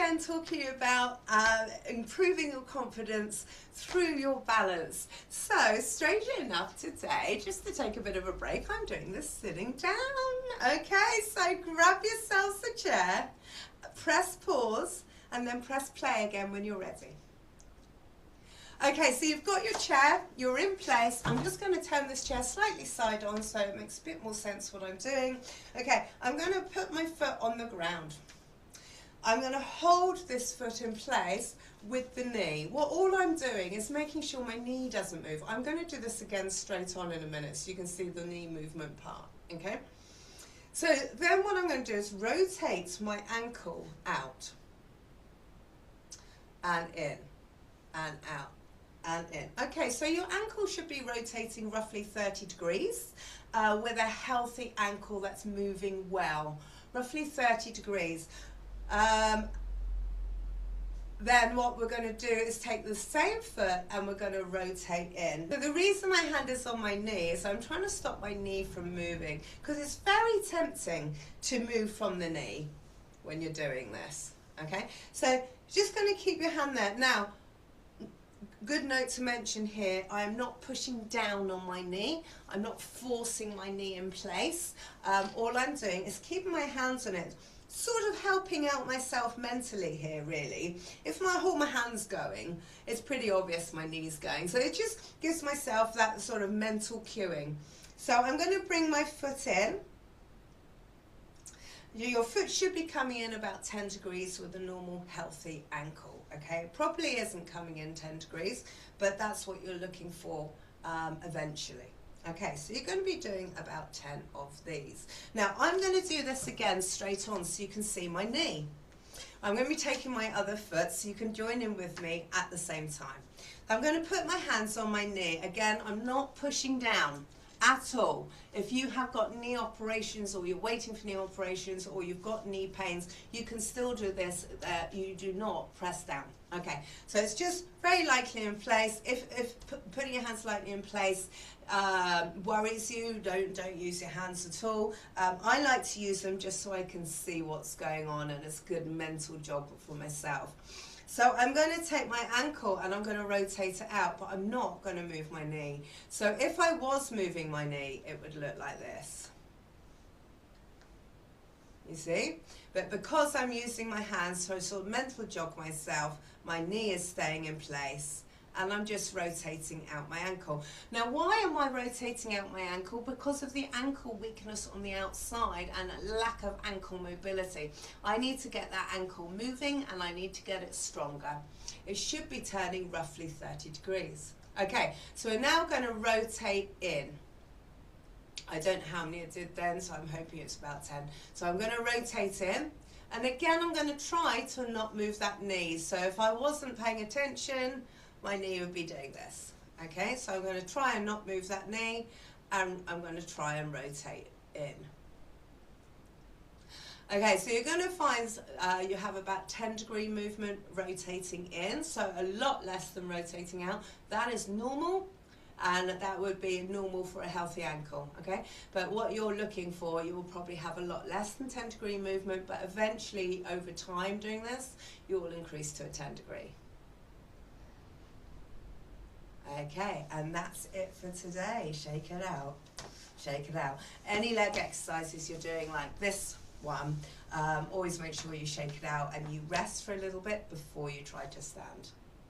again talking about improving your confidence through your balance. So, strangely enough today, just to take a bit of a break, I'm doing this sitting down. Okay, so grab yourselves a chair, press pause, and then press play again when you're ready. Okay, so you've got your chair, you're in place. I'm just going to turn this chair slightly side on so it makes a bit more sense what I'm doing. Okay, I'm going to put my foot on the ground. I'm going to hold this foot in place with the knee. All I'm doing is making sure my knee doesn't move. I'm going to do this again straight on in a minute so you can see the knee movement part, okay? So then what I'm going to do is rotate my ankle out and in and out and in. Okay, so your ankle should be rotating roughly 30 degrees with a healthy ankle that's moving well, roughly 30 degrees. Then what we're going to do is take the same foot and we're going to rotate in. So the reason my hand is on my knee is I'm trying to stop my knee from moving, because it's very tempting to move from the knee when you're doing this. Okay, so just going to keep your hand there. Now, good note to mention here, I am not pushing down on my knee. I'm not forcing my knee in place. All I'm doing is keeping my hands on it, sort of helping out myself mentally here, really. If I hold my hands going, it's pretty obvious my knee's going. So it just gives myself that sort of mental cueing. So I'm going to bring my foot in. Your foot should be coming in about 10 degrees with a normal healthy ankle, okay? It probably isn't coming in 10 degrees, but that's what you're looking for eventually. Okay, so you're going to be doing about 10 of these. Now, I'm going to do this again straight on so you can see my knee. I'm going to be taking my other foot so you can join in with me at the same time. I'm going to put my hands on my knee. Again, I'm not pushing down at all. If you have got knee operations, or you're waiting for knee operations, or you've got knee pains, you can still do this. You do not press down. Okay, so it's just very lightly in place. If putting your hands lightly in place worries you, don't use your hands at all. I like to use them just so I can see what's going on, and it's a good mental job for myself. So I'm going to take my ankle and I'm going to rotate it out, but I'm not going to move my knee. So if I was moving my knee, it would look like this. You see? But because I'm using my hands to sort of mental jog myself, my knee is staying in place. And I'm just rotating out my ankle. Now, why am I rotating out my ankle? Because of the ankle weakness on the outside and lack of ankle mobility. I need to get that ankle moving and I need to get it stronger. It should be turning roughly 30 degrees. Okay, so we're now going to rotate in. I don't know how many I did then, so I'm hoping it's about 10. So I'm going to rotate in. And again, I'm going to try to not move that knee. So if I wasn't paying attention, my knee would be doing this. Okay, so I'm going to try and not move that knee, and I'm going to try and rotate in. Okay, so you're going to find you have about 10-degree movement rotating in, so a lot less than rotating out. That is normal, and that would be normal for a healthy ankle, okay? But what you're looking for, you will probably have a lot less than 10-degree movement, but eventually, over time doing this, you will increase to a 10-degree. Okay, and that's it for today. Shake it out. Shake it out. Any leg exercises you're doing like this one, always make sure you shake it out and you rest for a little bit before you try to stand.